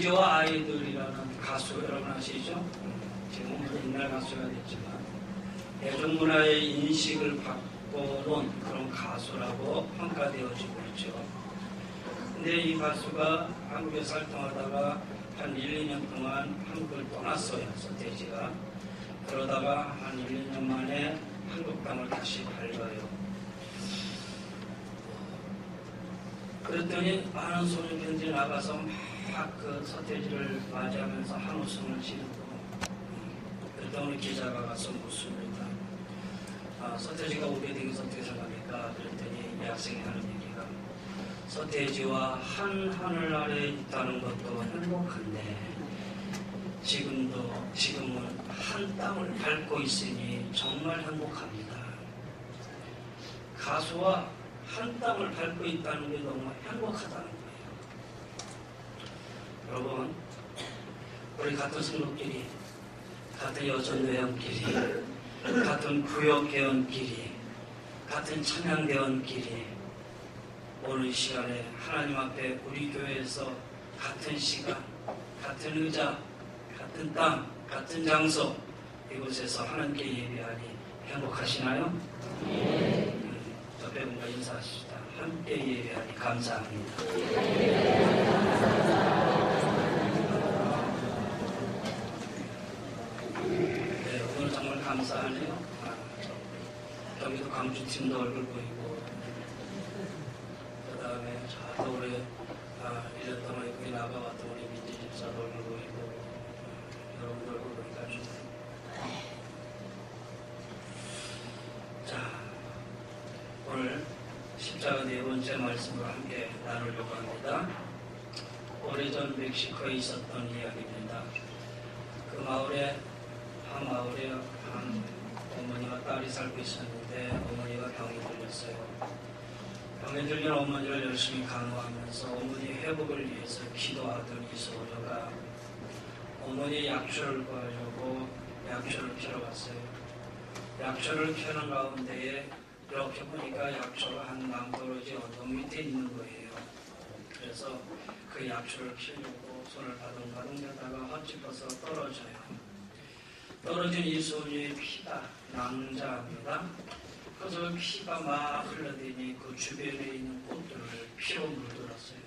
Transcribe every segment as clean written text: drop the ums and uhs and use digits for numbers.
서태지와 아이들이라는 가수 여러분 아시죠? 지금은 옛날 가수가 됐지만 대중문화의 인식을 바꿔놓은 그런 가수라고 평가되어지고 있죠. 근데 이 가수가 한국에서 활동하다가 한 1, 2년 동안 한국을 떠났어요. 서태지가. 그러다가 한 1, 2년 만에 한국 땅을 다시 밟아요. 그랬더니 많은 소년들이 나가서 막 그 서태지를 맞이하면서 한웃음을 지르고, 그랬더니 기자가 가서 묻습니다. 서태지가 오게 된 것은 어떻게 생각합니까? 그랬더니 이 학생이 하는 얘기가, 서태지와 한 하늘 아래에 있다는 것도 행복한데 지금은 한 땅을 밟고 있으니 정말 행복합니다. 가수와 한 땅을 밟고 있다는 게 너무 행복하다는 거예요. 여러분, 우리 같은 성도끼리, 같은 여전대원끼리, 같은 구역대원끼리, 같은 찬양대원끼리 오늘 시간에 하나님 앞에 우리 교회에서 같은 시간, 같은 의자, 같은 땅, 같은 장소 이곳에서 하나님께 예배하니 행복하시나요? 옆에 분과 인사하시다. 함께 예배하니 감사합니다. 네, 오늘 정말 감사하네요. 여기도 광주팀도 얼굴 보이고, 그 다음에 또 우리 1년 동안 여기 나가왔던 우리 민지 집사도 얼굴 보이고, 여러분들 얼굴 보니까 좀. 자, 오늘 십자가 네 번째 말씀을 함께 나누려고 합니다. 오래전 멕시코에 있었던 이야기입니다. 그 마을에 한 어머니와 딸이 살고 있었는데 어머니가 병이 들렸어요. 병에 들린 어머니를 열심히 간호하면서 어머니 회복을 위해서 기도하던 이 소녀가 어머니의 약초를 구하려고 약초를 펴러 갔어요. 약초를 펴는 가운데에 이렇게 보니까 약초가 한 낭떠러지 언덕 밑에 있는 거예요. 그래서 그 약초를 피우려고 손을 바둥바둥 대다가 헛짚어서 떨어져요. 떨어진 이 소녀의 피가 낭자합니다. 그래서 피가 막 흘러대니 그 주변에 있는 꽃들을 피로 물들었어요.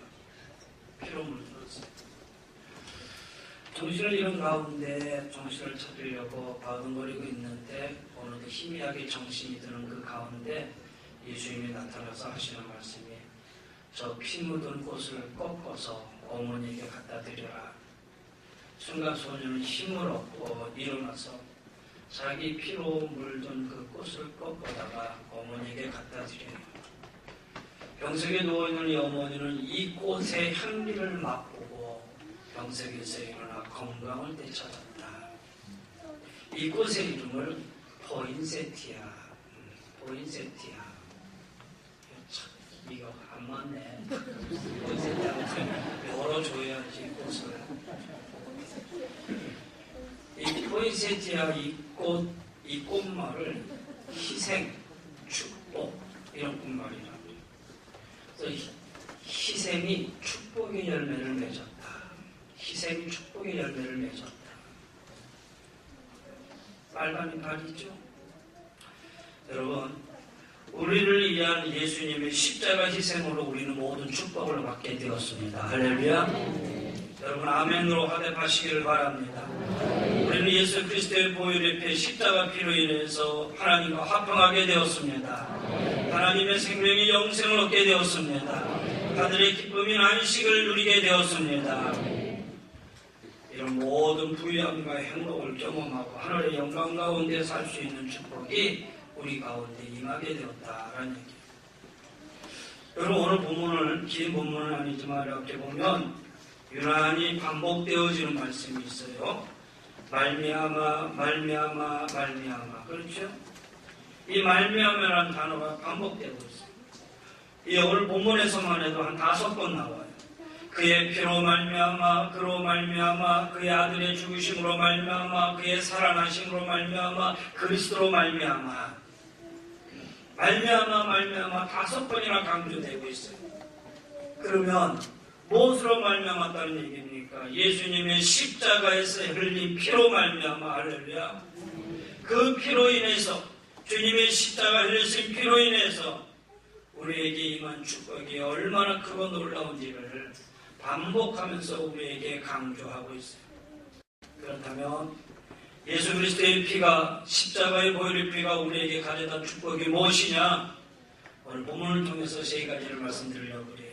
정신을 잃은 가운데 정신을 찾으려고 바둥거리고 있는데 어느덧 희미하게 정신이 드는 그 가운데 예수님이 나타나서 하시는 말씀이, 저 피 묻은 꽃을 꺾어서 어머니에게 갖다 드려라. 순간 소녀는 힘을 얻고 일어나서 자기 피로 물든 그 꽃을 꺾어다가 어머니에게 갖다 드려요. 병석에 누워있는 이 어머니는 이 꽃의 향기를 맛보고 병석에서 일어나 건강을 되찾았다. 이 꽃의 이름을 포인세티아. 참, 이거 안 맞네. 포인세티아는 열어줘야지 꽃을. 이 포인세티아 이 꽃말을 희생, 축복 이런 꽃말이랍니다. 그래서 희생이 축복의 열매를 맺었다. 희생이 축복의 열매를 맺었다. 빨간이 발이죠. 여러분, 우리를 위한 예수님의 십자가 희생으로 우리는 모든 축복을 받게 되었습니다. 할렐루야. 여러분 아멘으로 화답하시기를 바랍니다. 우리는 예수 그리스도의 보혈의 피 십자가 피로 인해서 하나님과 화평하게 되었습니다. 하나님의 생명의 영생을 얻게 되었습니다. 하늘의 기쁨인 안식을 누리게 되었습니다. 이런 모든 부유함과 행복을 경험하고 하늘의 영광 가운데 살 수 있는 축복이 우리 가운데 임하게 되었다라는 얘기예요. 여러분 오늘 본문을, 긴 본문은 아니지만 이렇게 보면 유난히 반복되어지는 말씀이 있어요. 말미암아. 그렇죠? 이 말미암아라는 단어가 반복되고 있어요. 이 오늘 본문에서만 해도 한 5번 나와요. 그의 피로 말미암아, 그로 말미암아, 그의 아들의 죽으심으로 말미암아, 그의 살아나심으로 말미암아, 그리스도로 말미암아. 말미암아 5번이나 강조되고 있어요. 그러면 무엇으로 말미암았다는 얘기입니까? 예수님의 십자가에서 흘린 피로 말미암아. 할렐루야. 그 피로 인해서, 주님의 십자가 흘리신 피로 인해서 우리에게 임한 축복이 얼마나 크고 놀라운지를 반복하면서 우리에게 강조하고 있어요. 그렇다면 예수 그리스도의 피가, 십자가의 보혈의 피가 우리에게 가져다 축복이 무엇이냐? 오늘 본문을 통해서 세 가지를 말씀드리려고 그래요.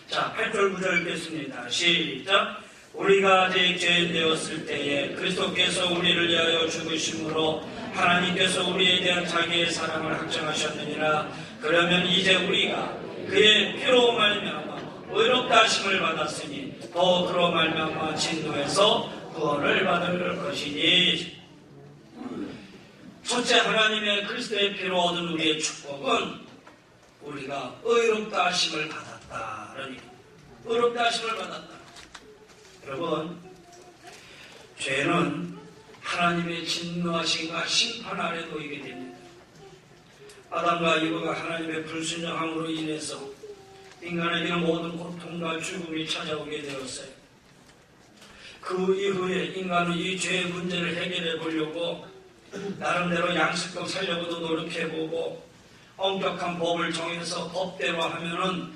자, 8절 9절 읽겠습니다. 시작. 우리가 아직 죄인 되었을 때에 그리스도께서 우리를 위하여 죽으심으로 하나님께서 우리에 대한 자기의 사랑을 확정하셨느니라. 그러면 이제 우리가 그의 피로 말미암아 의롭다 하심을 받았으니 더 그로 말미암아 진노에서 구원을 받을 것이니. 첫째, 하나님의 그리스도의 피로 얻은 우리의 축복은 우리가 의롭다 하심을 받았다. 의롭다 하심을 받았다. 여러분, 죄는 하나님의 진노하심과 심판 아래 놓이게 됩니다. 아담과 이브가 하나님의 불순종함으로 인해서 인간에게는 모든 고통과 죽음이 찾아오게 되었어요. 그 이후에 인간은 이 죄의 문제를 해결해 보려고 나름대로 양식껏 살려고도 노력해보고 엄격한 법을 정해서 법대로 하면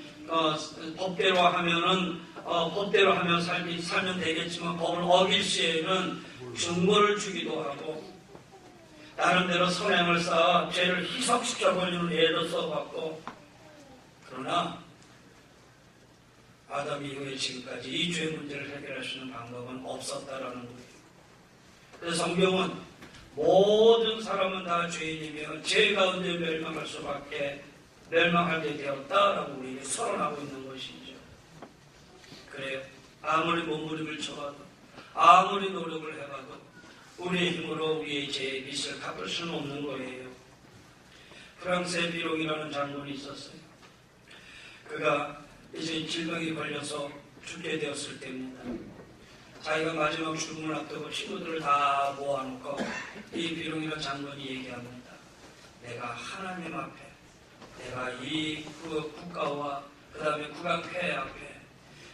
살면 되겠지만 법을 어길 시에는 중벌을 주기도 하고 나름대로 선행을 쌓아 죄를 희석시켜버리는 예도 써봤고, 그러나 아담 이후에 지금까지 이 죄 문제를 해결할 수 있는 방법은 없었다라는 거예요. 그래서 성경은 모든 사람은 다 죄인이며 죄 가운데 멸망하게 되었다라고 우리에게 선언하고 있는 것이죠. 그래요. 아무리 몸부림을 쳐봐도, 아무리 노력을 해봐도 우리의 힘으로 우리의 죄의 빚을 갚을 수는 없는 거예요. 프랑스의 비롱이라는 장군이 있었어요. 그가 이제 질병이 걸려서 죽게 되었을 때입니다. 자기가 마지막 죽음을 앞두고 친구들을 다 모아놓고 이 비룡이라는 장군이 얘기합니다. 내가 하나님 앞에, 내가 이 국가와 그 다음에 국왕폐 앞에,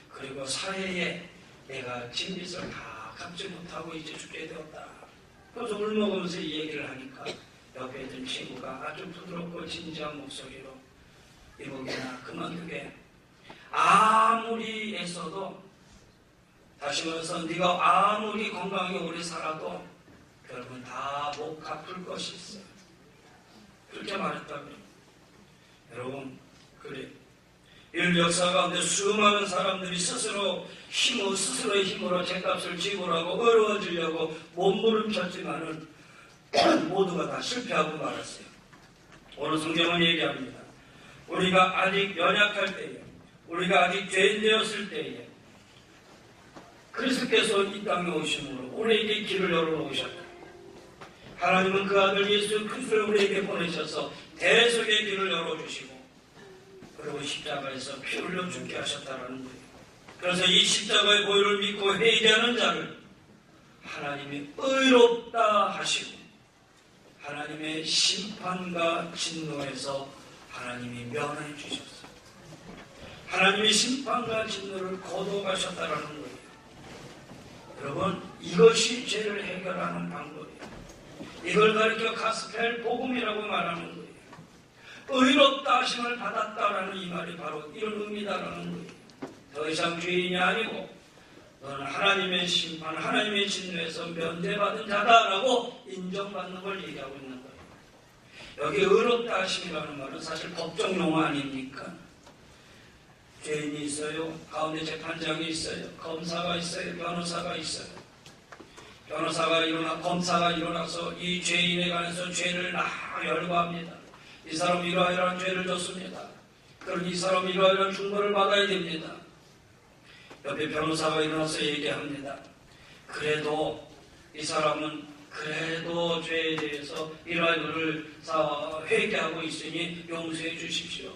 그리고 사회에 내가 진빚을 다 갚지 못하고 이제 죽게 되었다. 그래서 울먹으면서 이 얘기를 하니까 옆에 있던 친구가 아주 부드럽고 진지한 목소리로, 이보게나 그만두게. 아무리 애써도, 다시 말해서 네가 아무리 건강하게 오래 살아도 결국은 다 못 갚을 것이 있어요. 그렇게 말했다고요. 여러분, 그래. 인류 역사 가운데 수많은 사람들이 스스로의 힘으로 죄값을 지불하고 어려워지려고 몸부림쳤지만은 모두가 다 실패하고 말았어요. 오늘 성경은 얘기합니다. 우리가 아직 연약할 때에, 우리가 아직 죄인 되었을 때에 그리스도께서 이 땅에 오심으로 우리에게 길을 열어놓으셨다. 하나님은 그 아들 예수 그리스도를 우리에게 보내셔서 대속의 길을 열어주시고, 그리고 십자가에서 피 흘려 죽게 하셨다는 거예요. 그래서 이 십자가의 보혈을 믿고 회개하는 자를 하나님이 의롭다 하시고 하나님의 심판과 진노에서 하나님이 면해 주셨어요. 하나님의 심판과 진노를 거둬가셨다는 거예요. 여러분, 이것이 죄를 해결하는 방법이에요. 이걸 가리켜 가스펠 복음이라고 말하는 거예요. 의롭다 하심을 받았다라는 이 말이 바로 이런 의미다라는 거예요. 더 이상 죄인이 아니고 너는 하나님의 심판, 하나님의 진노에서 면제받은 자다라고 인정받는 걸 얘기하고 있는 거예요. 여기 의롭다 하심이라는 말은 사실 법정 용어 아닙니까? 죄인이 있어요. 가운데 재판장이 있어요. 검사가 있어요. 변호사가 있어요. 검사가 일어나서 이 죄인에 관해서 죄를 열거합니다. 이 사람 이러이러한 죄를 졌습니다. 그럼 이 사람 이러이러한 중벌을 받아야 됩니다. 옆에 변호사가 일어나서 얘기합니다. 그래도 이 사람은 그래도 죄에 대해서 이러이러를 회개하고 있으니 용서해 주십시오.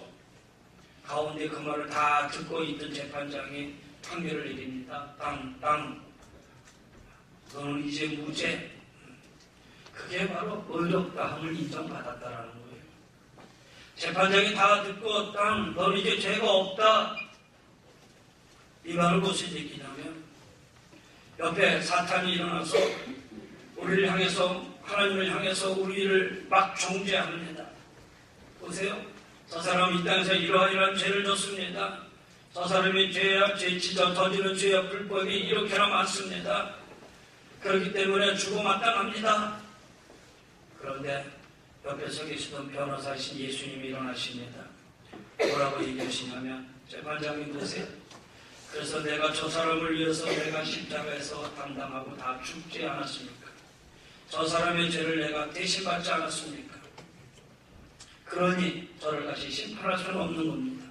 가운데 그 말을 다 듣고 있던 재판장이 판결을 내립니다. 너는 이제 무죄. 그게 바로 의롭다함을 인정받았다라는 거예요. 재판장이 다 듣고 너는 이제 죄가 없다. 이 말은 무슨 얘기냐면 옆에 사탄이 일어나서 우리를 향해서, 하나님을 향해서 우리를 막 정죄합니다. 보세요. 저 사람이 이 땅에서 이러한 죄를 졌습니다. 저 사람이 죄치자 저지른 죄와 불법이 이렇게나 많습니다. 그렇기 때문에 죽어 마땅합니다. 그런데 옆에 서 계시던 변호사이신 예수님이 일어나십니다. 뭐라고 얘기하시냐면, 재판장님 보세요. 그래서 내가 저 사람을 위해서 내가 십자가에서 담당하고 다 죽지 않았습니까? 저 사람의 죄를 내가 대신 받지 않았습니까? 그러니 저를 다시 심판할 수는 없는 겁니다.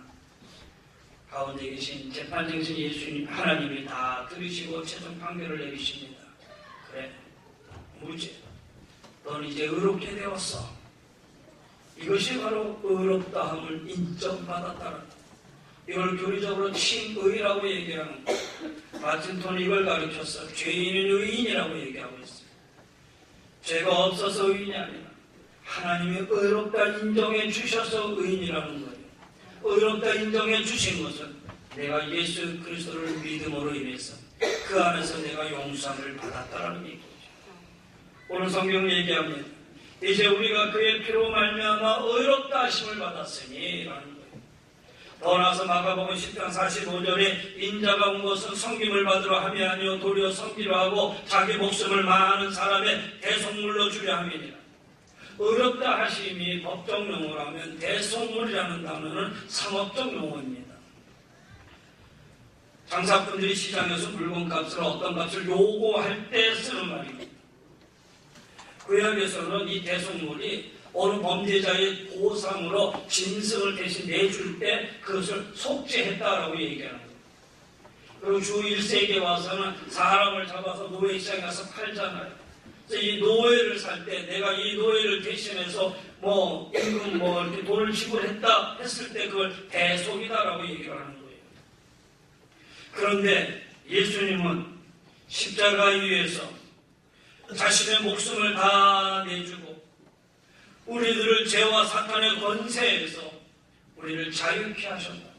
가운데 계신 재판장이신 예수님, 하나님이 다 들으시고 최종 판결을 내리십니다. 그래, 무죄. 넌 이제 의롭게 되었어. 이것이 바로 의롭다함을 인정받았다는 것. 이걸 교리적으로 칭의라고 얘기하는 것. 마틴톤이 이걸 가르쳤어. 죄인은 의인이라고 얘기하고 있어요. 죄가 없어서 의인이 아니라 하나님이 의롭다 인정해 주셔서 의인이라는 거예요. 의롭다 인정해 주신 것은 내가 예수 그리스도를 믿음으로 인해서 그 안에서 내가 용서를 받았다라는 얘기죠. 오늘 성경 얘기합니다. 이제 우리가 그의 피로 말미암아 의롭다 하심을 받았으니 라는 거예요. 더 나아서 마가복음 10장 45절에 인자가 온 것은 섬김을 받으러 함이 아니요 도리어 섬기려 하고 자기 목숨을 많은 사람의 대속물로 주려 함이니라. 의롭다 하심이 법적 용어로 하면 대속물이라는 단어는 상업적 용어입니다. 장사꾼들이 시장에서 물건값을 어떤 값을 요구할 때 쓰는 말입니다. 구약에서는 이 대속물이 어느 범죄자의 보상으로 짐승을 대신 내줄 때 그것을 속죄했다라고 얘기하는 거예요. 그리고 주 1세기에 와서는 사람을 잡아서 노예시장에 가서 팔잖아요. 그래서 이 노예를 살 때 내가 이 노예를 대신해서 임금 이렇게 돈을 지불했다 했을 때 그걸 대속이다라고 얘기를 하는 거예요. 그런데 예수님은 십자가 위에서 자신의 목숨을 다 내주고 우리들을 죄와 사탄의 권세에서 우리를 자유케 하셨다.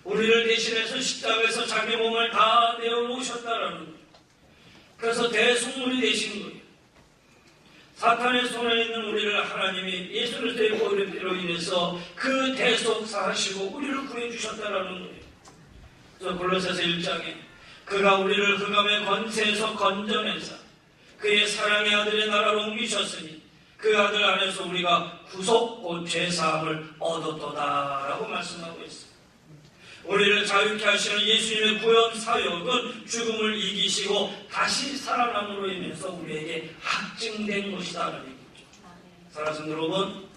우리를 대신해서 십자가에서 자기 몸을 다 내어놓으셨다라는 거예요. 그래서 대속물이 되신 거예요. 사탄의 손에 있는 우리를 하나님이 예수 그리스도의 보혈의 피로 인해서 그 대속사하시고 우리를 구해주셨다라는 거예요. 그래서 골로새서 1장에 그가 우리를 흑암의 권세에서 건져내사 그의 사랑의 아들의 나라로 옮기셨으니 그 아들 안에서 우리가 구속 곧 죄사함을 얻었도다라고 말씀하고 있습니다. 우리를 자유케 하시는 예수님의 구원 사역은 죽음을 이기시고 다시 살아남으로 인해서 우리에게 확증된 것이다라는 얘기죠. 사랑하는 여러분,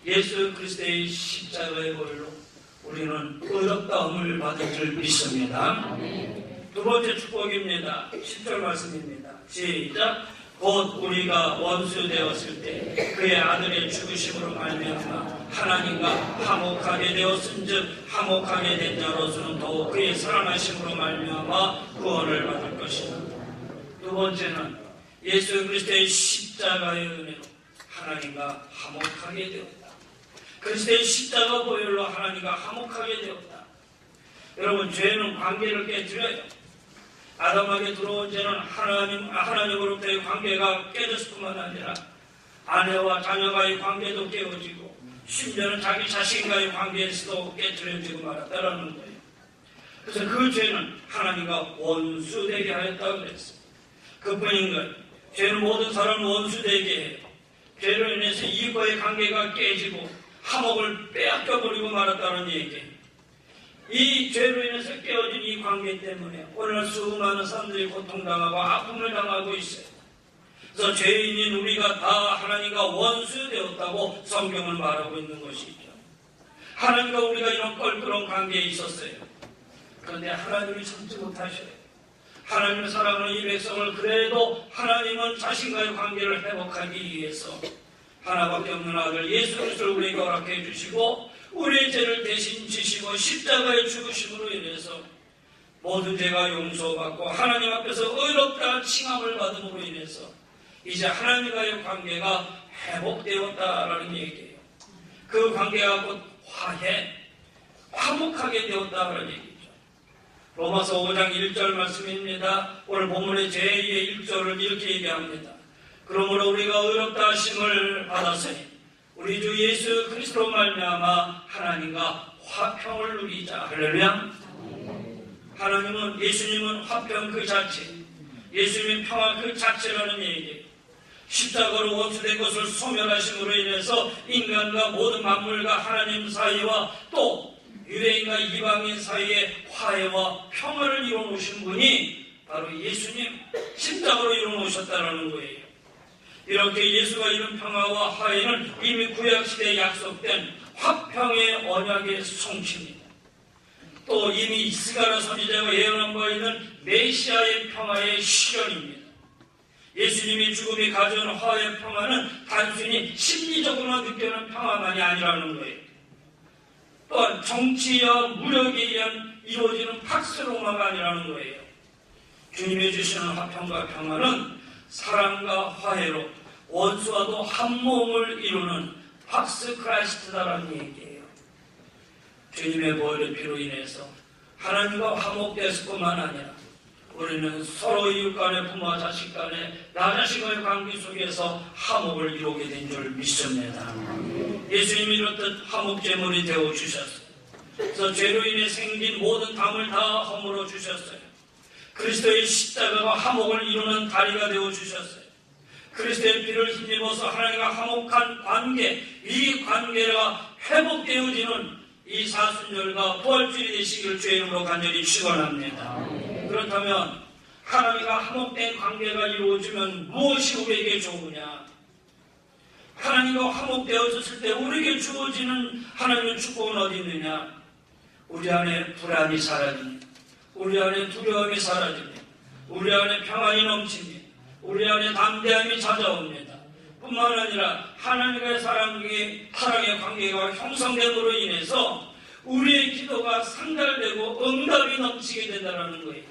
예수 그리스도의 십자가의 보혈로 우리는 의롭다함을 받은 줄 믿습니다. 두 번째 축복입니다. 10절 말씀입니다. 시작. 곧 우리가 원수 되었을 때 그의 아들의 죽으심으로 말미암아 하나님과 화목하게 되었은즉 화목하게 된 자로서는 더욱 그의 살아나심으로 말미암아 구원을 받을 것이다. 두 번째는 예수 그리스도의 십자가의 은혜로 하나님과 화목하게 되었다. 그리스도의 십자가 보혈로 하나님과 화목하게 되었다. 여러분, 죄는 관계를 깨뜨려요. 아담에게 들어온 죄는 하나님으로부터의 관계가 깨졌을 뿐만 아니라 아내와 자녀와의 관계도 깨어지고 심지어는 자기 자신과의 관계에서도 깨뜨려지고 말았다라는 거예요. 그래서 그 죄는 하나님과 원수되게 하였다고 그랬어요. 그뿐인가요? 죄는 모든 사람을 원수되게 해요. 죄로 인해서 이익과의 관계가 깨지고 화목을 빼앗겨버리고 말았다는 얘기예요. 이 죄로 인해서 깨어진 이 관계 때문에 오늘 수많은 사람들이 고통당하고 아픔을 당하고 있어요. 그래서 죄인인 우리가 다 하나님과 원수되었다고 성경은 말하고 있는 것이죠. 하나님과 우리가 이런 껄끄러운 관계에 있었어요. 그런데 하나님이 참지 못하셔요. 하나님을 사랑하는 이 백성을 그래도 하나님은 자신과의 관계를 회복하기 위해서 하나밖에 없는 아들 예수 그리스도를 우리에게 허락해 주시고 우리의 죄를 대신 지시고 십자가의 죽으심으로 인해서 모든 죄가 용서받고 하나님 앞에서 의롭다 칭함을 받음으로 인해서 이제 하나님과의 관계가 회복되었다라는 얘기예요. 그 관계가 곧 화목하게 되었다라는 얘기죠. 로마서 5장 1절 말씀입니다. 오늘 본문의 제2의 1절을 이렇게 얘기합니다. 그러므로 우리가 의롭다 하심을 받았으니 우리 주 예수 그리스도로 말미암아 하나님과 화평을 누리자. 할렐루야. 하나님은, 예수님은 화평 그 자체, 예수님의 평화 그 자체라는 얘기예요. 십자가로 원수된 것을 소멸하심으로 인해서 인간과 모든 만물과 하나님 사이와 또 유대인과 이방인 사이에 화해와 평화를 이루어놓으신 분이 바로 예수님, 십자가로 이루어놓으셨다는 거예요. 이렇게 예수가 이룬 평화와 화해는 이미 구약시대에 약속된 화평의 언약의 성취입니다. 또 이미 이스가랴 선지자가 예언한 바 있는 메시아의 평화의 실현입니다. 예수님이 죽음이 가져온 화해의 평화는 단순히 심리적으로 느끼는 평화만이 아니라는 거예요. 또한 정치와 무력에 의한 이루어지는 팍스로마가 아니라는 거예요. 주님이 주시는 화평과 평화는 사랑과 화해로 원수와도 한 몸을 이루는 팍스 크라이스트다라는 얘기예요. 주님의 보혈의 피로 인해서 하나님과 화목되었을 뿐만 아니라 우리는 서로 이웃 간의 부모와 자식 간의 나 자식과의 관계 속에서 화목을 이루게 된 줄 믿습니다. 예수님이 이렇듯 화목제물이 되어주셨어요. 그래서 죄로 인해 생긴 모든 담을 다 허물어 주셨어요. 그리스도의 십자가가 화목을 이루는 다리가 되어주셨어요. 그리스도의 피를 힘입어서 하나님과 화목한 관계, 이 관계가 회복되어지는 이 사순절과 부활주일이 되시길 주의 이름으로 간절히 축원합니다. 그렇다면 하나님과 화목된 관계가 이루어지면 무엇이 우리에게 좋으냐? 하나님과 화목되어졌을 때 우리에게 주어지는 하나님의 축복은 어디 있느냐? 우리 안에 불안이 사라집니다. 우리 안에 두려움이 사라집니다. 우리 안에 평안이 넘칩니다. 우리 안에 담대함이 찾아옵니다. 뿐만 아니라 하나님과의 사랑의 관계가 형성됨으로 인해서 우리의 기도가 상달되고 응답이 넘치게 된다는 거예요.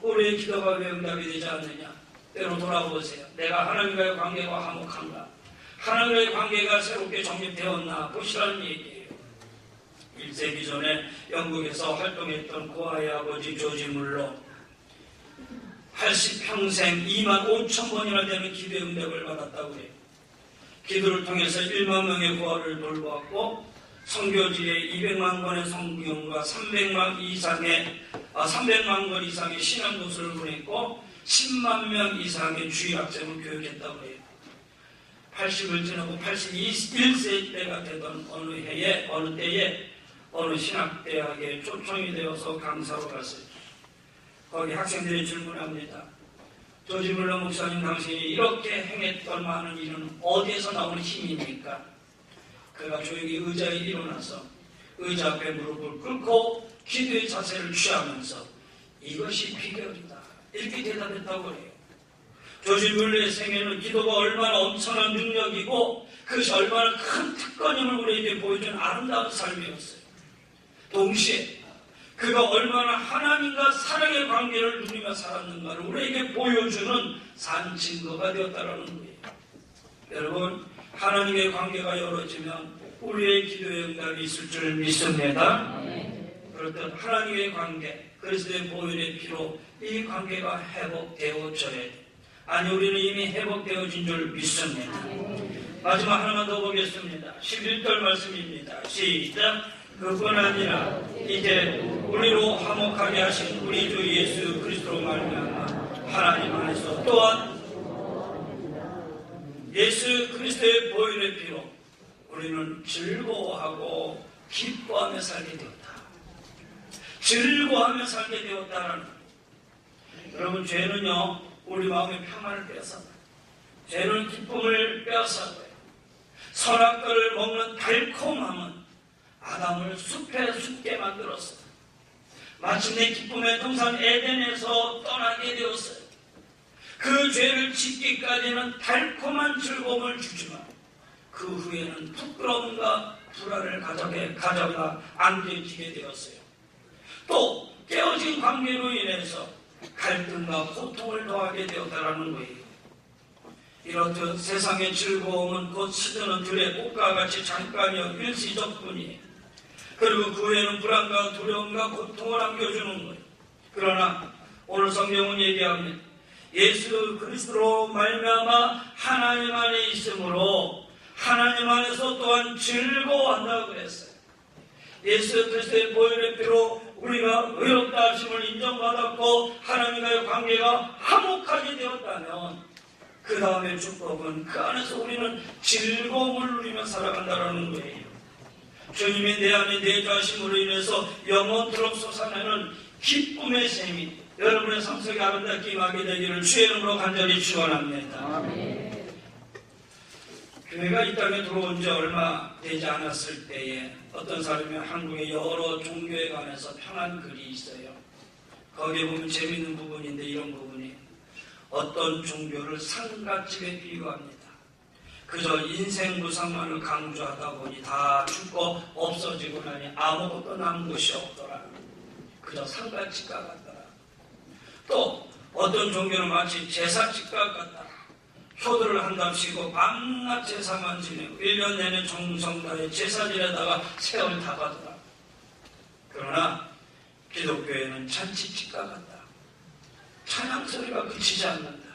우리의 기도가 왜 응답이 되지 않느냐? 때로 돌아보세요. 내가 하나님과의 관계가 화목한가? 하나님과의 관계가 새롭게 정립되었나? 보시라는 얘기예요. 1세기 전에 영국에서 활동했던 고아의 아버지 조지 물러 80평생 25,000번이나 되는 기도의 응답을 받았다고 해요. 기도를 통해서 1만 명의 고아를 돌보았고 선교지에 200만 권의 성경과 300만 권 이상의 신앙도서를 보냈고 10만 명 이상의 주일학생을 교육했다고 해요. 80을 지나고 81세 때가 되던 어느 때에 어느 신학대학에 초청이 되어서 강사로 갔어요. 거기 학생들이 질문합니다. 조지 물러 목사님, 당신이 이렇게 행했던 많은 일은 어디에서 나오는 힘입니까? 그가 조용히 의자에 일어나서 의자 앞에 무릎을 꿇고 기도의 자세를 취하면서 이것이 비결이다, 이렇게 대답했다고 해요. 조지 물러의 생애는 기도가 얼마나 엄청난 능력이고 그것이 얼마나 큰 특권임을 우리에게 보여준 아름다운 삶이었어요. 동시에 그가 얼마나 하나님과 사랑의 관계를 누리며 살았는가를 우리에게 보여주는 산 증거가 되었다는 거예요. 여러분, 하나님의 관계가 열어지면 우리의 기도의 응답이 있을 줄 믿습니다. 그렇듯 하나님의 관계, 그리스도의 보혈의 피로 이 관계가 회복되어져야 돼요. 아니, 우리는 이미 회복되어진 줄 믿습니다. 마지막 하나만 더 보겠습니다. 11절 말씀입니다. 시작. 그뿐 아니라 이제 우리로 화목하게 하신 우리 주 예수 그리스도로 말미암아 하나님 안에서 또한 예수 그리스도의 보혈의 피로 우리는 즐거워하고 기뻐하며 살게 되었다. 즐거워하며 살게 되었다는. 여러분, 죄는요 우리 마음의 평안을 빼앗아요. 죄는 기쁨을 빼앗아요. 선악과를 먹는 달콤함은 아담을 숲에 숨게 만들었어요. 마침내 기쁨의 동산 에덴에서 떠나게 되었어요. 그 죄를 짓기까지는 달콤한 즐거움을 주지만 그 후에는 부끄러움과 불안을 가져가 안겨지게 되었어요. 또 깨어진 관계로 인해서 갈등과 고통을 더하게 되었다는 거예요. 이렇듯 세상의 즐거움은 곧 시드는 들의 꽃과 같이 잠깐이여 일시적뿐이에요. 그리고 그 후에는 불안과 두려움과 고통을 안겨주는 거예요. 그러나 오늘 성경은 얘기합니다. 예수 그리스도로 말미암아 하나님 안에 있으므로 하나님 안에서 또한 즐거워한다고 그랬어요. 예수 그리스도의 보혈의 피로 우리가 의롭다 하심을 인정받았고 하나님과의 관계가 화목하게 되었다면 그 다음에 축복은 그 안에서 우리는 즐거움을 누리며 살아간다는 거예요. 주님이 내 안에 내주하심으로 인해서 영원토록 솟아나는 기쁨의 셈이 여러분의 삶 속에 아름답게 임하게 되기를 주의 이름으로 간절히 축원합니다. 아멘. 교회가 이 땅에 들어온 지 얼마 되지 않았을 때에 어떤 사람이 한국의 여러 종교에 관해서 편한 글이 있어요. 거기에 보면 재미있는 부분인데 이런 부분이 어떤 종교를 상갓집에 비유합니다. 그저 인생 무상만을 강조하다 보니 다 죽고 없어지고 나니 아무것도 남은 것이 없더라. 그저 상갓집과 같더라. 또 어떤 종교는 마치 제사집과 같더라. 효도를 한답시고 밤낮 제사만 지내고 1년 내내 정성 다해 제사 지내다가 세월 다 가더라. 그러나 기독교에는 잔치집과 같다. 찬양 소리가 그치지 않는다.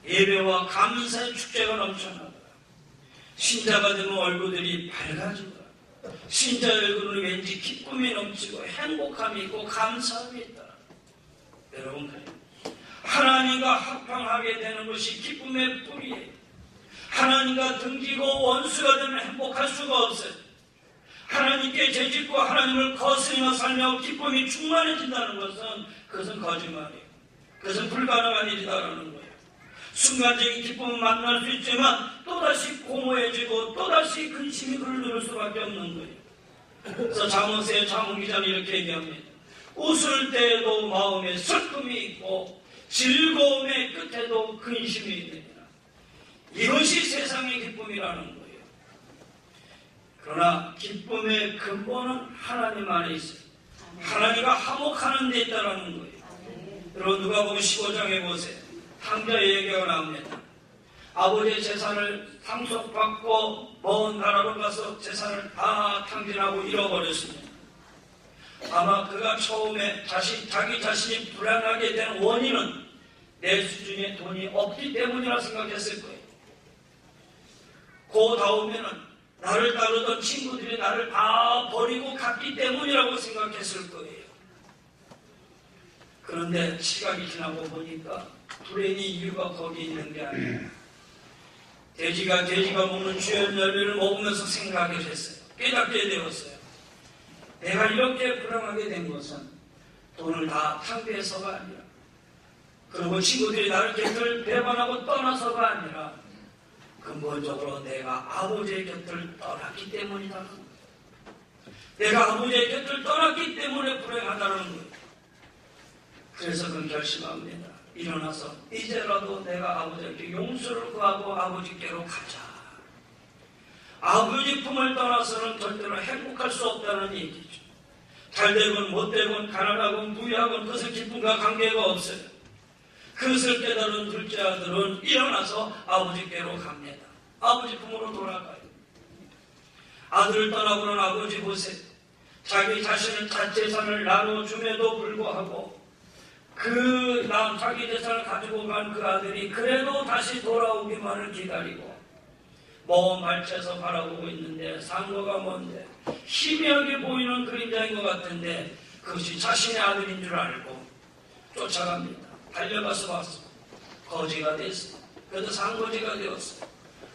예배와 감사의 축제가 넘쳐나더라. 신자가 되면 얼굴들이 밝아지더라. 신자의 얼굴은 왠지 기쁨이 넘치고 행복함이 있고 감사함이 있더라. 여러분, 하나님과 합당하게 되는 것이 기쁨의 뿌리예요. 하나님과 등지고 원수가 되면 행복할 수가 없어요. 하나님께 죄짓고 하나님을 거스리며 살며 기쁨이 충만해진다는 것은 그것은 거짓말이에요. 그것은 불가능한 일이다라는 거예요. 순간적인 기쁨은 만날 수 있지만 또다시 공허해지고 또다시 근심이 그를 누를 수밖에 없는 거예요. 그래서 잠언서의 잠언 기자는 이렇게 얘기합니다. 웃을 때에도 마음에 슬픔이 있고 즐거움의 끝에도 근심이 있느니라. 이것이 세상의 기쁨이라는 거예요. 그러나 기쁨의 근본은 하나님 안에 있어요. 하나님과 화목하는 데 있다는 거예요. 여러분 누가복음 15장에 보세요. 탕자의 얘기가 나옵니다. 아버지의 재산을 상속받고 먼 나라로 가서 재산을 다 탕진하고 잃어버렸습니다. 아마 그가 처음에 자기 자신이 불안하게 된 원인은 내 수준의 돈이 없기 때문이라 생각했을 거예요. 그 다음에는 나를 따르던 친구들이 나를 다 버리고 갔기 때문이라고 생각했을 거예요. 그런데 시간이 지나고 보니까 불행히 이유가 거기 있는 게 아니에요. 돼지가 먹는 주연 열매를 먹으면서 생각을 했어요. 깨닫게 되었어요. 내가 이렇게 불행하게 된 것은 돈을 다 탕비해서가 아니라, 그리고 친구들이 나를 곁을 배반하고 떠나서가 아니라 근본적으로 내가 아버지의 곁을 떠났기 때문이다. 내가 아버지의 곁을 떠났기 때문에 불행하다는 거예요. 그래서 그는 결심합니다. 일어나서 이제라도 내가 아버지께 용서를 구하고 아버지께로 가자. 아버지 품을 떠나서는 절대로 행복할 수 없다는 얘기죠. 잘되건 못되건 가난하건 부유하건 그것은 기쁨과 관계가 없어요. 그것을 깨달은 둘째 아들은 일어나서 아버지께로 갑니다. 아버지 품으로 돌아가요. 아들을 떠나고는 아버지 보세요. 자기 자신을 재산을 나눠줌에도 불구하고 자기 재산을 가지고 간 그 아들이 그래도 다시 돌아오기만을 기다리고 먼 발치에서 바라보고 있는데 상거가 뭔데 희미하게 보이는 그림자인 것 같은데 그것이 자신의 아들인 줄 알고 쫓아갑니다. 달려가서 왔어. 거지가 됐어. 그래도 상거지가 되었어.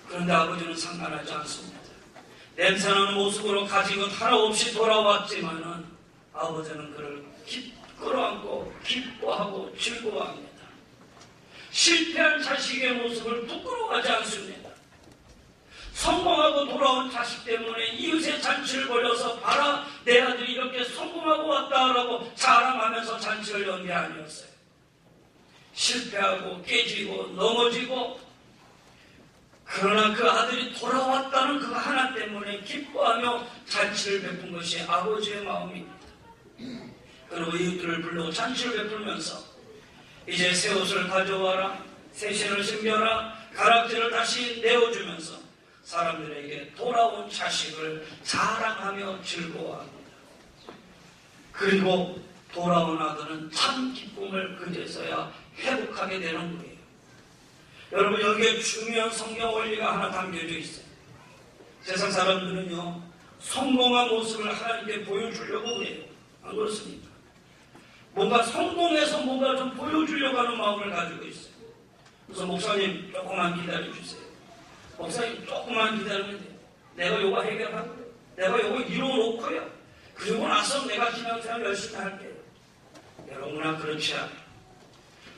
그런데 아버지는 상관하지 않습니다. 냄새나는 모습으로 가지고 하나 없이 돌아왔지만은 아버지는 그를 끌어안고 기뻐하고 즐거워합니다. 실패한 자식의 모습을 부끄러워하지 않습니다. 성공하고 돌아온 자식 때문에 이웃의 잔치를 벌여서 봐라 내 아들이 이렇게 성공하고 왔다라고 자랑하면서 잔치를 연 게 아니었어요. 실패하고 깨지고 넘어지고 그러나 그 아들이 돌아왔다는 그 하나 때문에 기뻐하며 잔치를 베푼 것이 아버지의 마음입니다. 그리고 이웃들을 불러 잔치를 베풀면서 이제 새 옷을 가져와라, 새 신을 신겨라, 가락지를 다시 내어주면서 사람들에게 돌아온 자식을 자랑하며 즐거워합니다. 그리고 돌아온 아들은 참 기쁨을 그제서야 회복하게 되는 거예요. 여러분, 여기에 중요한 성경 원리가 하나 담겨져 있어요. 세상 사람들은요, 성공한 모습을 하나님께 보여주려고 해요. 안 그렇습니까? 뭔가 성공해서 뭔가 좀 보여주려고 하는 마음을 가지고 있어요. 그래서 목사님 조금만 기다려주세요. 목사님 조금만 기다리면 돼요. 내가 요거 해결하고요. 내가 요거 이루어놓고요. 그리고 나서 내가 신앙생활 열심히 할게요. 여러분아, 그렇지 않아요.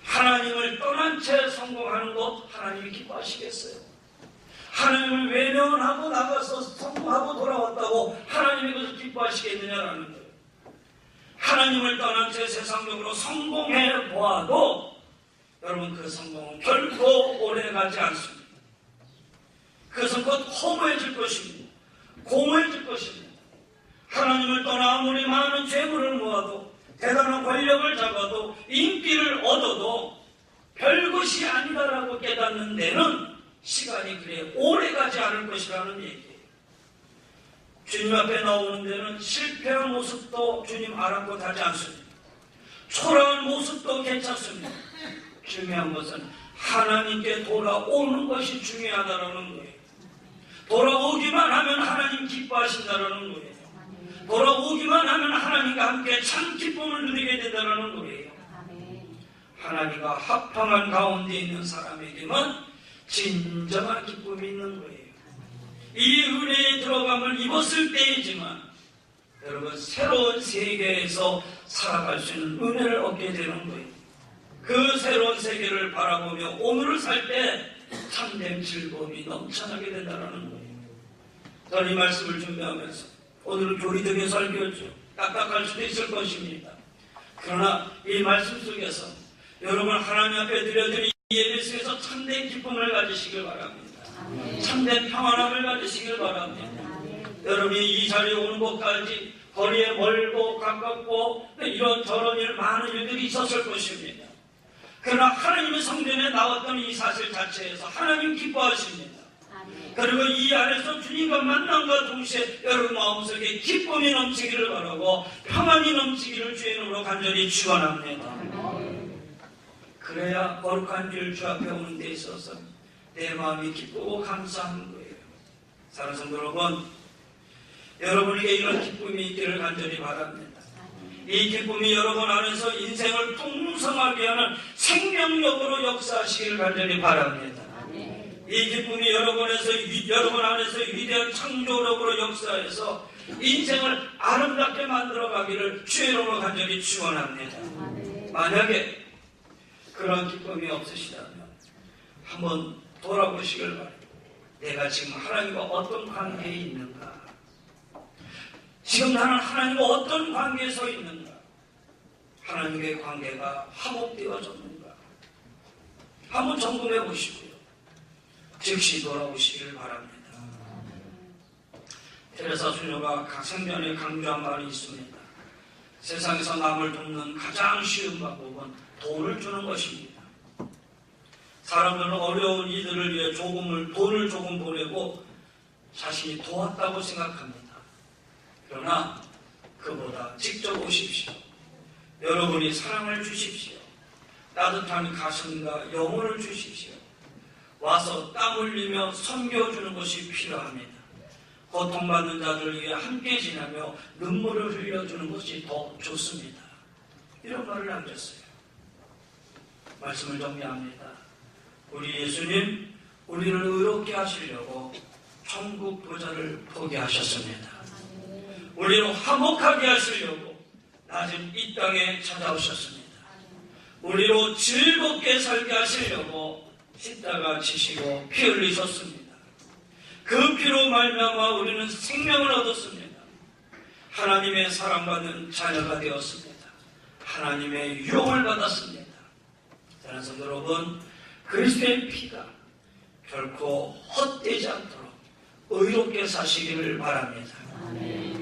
하나님을 떠난 채 성공하는 것 하나님이 기뻐하시겠어요? 하나님을 외면하고 나가서 성공하고 돌아왔다고 하나님이 그것을 기뻐하시겠느냐라는 거예요. 하나님을 떠난 채 세상적으로 성공해 보아도 여러분, 그 성공은 결코 오래가지 않습니다. 그것은 곧 허무해질 것입니다. 공허해질 것입니다. 하나님을 떠나 아무리 많은 재물을 모아도, 대단한 권력을 잡아도, 인기를 얻어도 별것이 아니다라고 깨닫는 데는 시간이 그래 오래가지 않을 것이라는 얘기예요. 주님 앞에 나오는 데는 실패한 모습도 주님 아랑곳하지 않습니다. 초라한 모습도 괜찮습니다. 중요한 것은 하나님께 돌아오는 것이 중요하다는 거예요. 돌아오기만 하면 하나님 기뻐하신다는 거예요. 돌아오기만 하면 하나님과 함께 참 기쁨을 누리게 된다는 거예요. 하나님과 합당한 가운데 있는 사람에게만 진정한 기쁨이 있는 거예요. 이 은혜의 들어감을 입었을 때이지만 여러분, 새로운 세계에서 살아갈 수 있는 은혜를 얻게 되는 거예요. 그 새로운 세계를 바라보며 오늘을 살 때 참된 즐거움이 넘쳐나게 된다는 거예요. 저는 이 말씀을 준비하면서 오늘은 교리적인 설교죠. 딱딱할 수도 있을 것입니다. 그러나 이 말씀 속에서 여러분, 하나님 앞에 드려드린 이 예배 속에서 참된 기쁨을 가지시길 바랍니다. 참된 평안함을 가지시길 바랍니다. 여러분이 이 자리에 오는 곳까지 거리에 멀고 가깝고 이런저런 많은 일들이 있었을 것입니다. 그러나 하나님의 성전에 나왔던 이 사실 자체에서 하나님 기뻐하십니다. 그리고 이 안에서 주님과 만남과 동시에 여러분 마음속에 기쁨이 넘치기를 바라고 평안이 넘치기를 주의 이름으로 간절히 축원합니다. 그래야 거룩한 길 주 앞에 오는 데 있어서 내 마음이 기쁘고 감사한 거예요. 사랑하는 성도 여러분, 여러분에게 이런 기쁨이 있기를 간절히 바랍니다. 이 기쁨이 여러분 안에서 인생을 풍성하게 하는 생명력으로 역사하시기를 간절히 바랍니다. 이 기쁨이 여러분 안에서 위대한 창조력으로 역사해서 인생을 아름답게 만들어가기를 주의 이름으로 간절히 축원합니다. 만약에 그런 기쁨이 없으시다면 한번 돌아보시길 바랍니다. 내가 지금 하나님과 어떤 관계에 있는가? 지금 나는 하나님과 어떤 관계에 서 있는가? 하나님의 관계가 화목되어졌는가? 한번 점검해 보시고요. 즉시 돌아오시기를 바랍니다. 테레사 수녀가 각 생전에 강조한 말이 있습니다. 세상에서 남을 돕는 가장 쉬운 방법은 돈을 주는 것입니다. 사람들은 어려운 이들을 위해 돈을 조금 보내고 자신이 도왔다고 생각합니다. 그러나 그보다 직접 오십시오. 여러분이 사랑을 주십시오. 따뜻한 가슴과 영혼을 주십시오. 와서 땀 흘리며 섬겨주는 것이 필요합니다. 고통받는 자들 위해 함께 지나며 눈물을 흘려주는 것이 더 좋습니다. 이런 말을 남겼어요. 말씀을 정리합니다. 우리 예수님, 우리를 의롭게 하시려고 천국 부자를 포기하셨습니다. 우리를 화목하게 하시려고 낮은 이 땅에 찾아오셨습니다. 우리로 즐겁게 살게 하시려고 십자가 지시고 피 흘리셨습니다. 그 피로 말미암아 우리는 생명을 얻었습니다. 하나님의 사랑받는 자녀가 되었습니다. 하나님의 유혹을 받았습니다. 사랑하는 성도 여러분, 그리스도의 피가 결코 헛되지 않도록 의롭게 사시기를 바랍니다.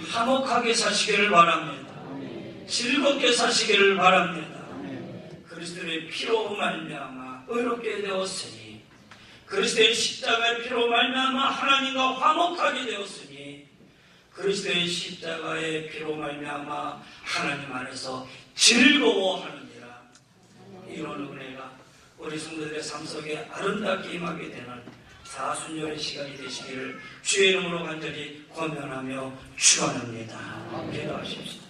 화목하게 사시기를 바랍니다. 즐겁게 사시기를 바랍니다. 그리스도의 피로 말미암아 의롭게 되었으니 그리스도의 십자가의 피로 말미암아 하나님과 화목하게 되었으니 그리스도의 십자가의 피로 말미암아 하나님 안에서 즐거워하느니라. 이런 은혜가 우리 성도들의 삶 속에 아름답게 임하게 되는 사순절의 시간이 되시기를 주의 이름으로 간절히 권면하며 축원합니다. 기도하십시오.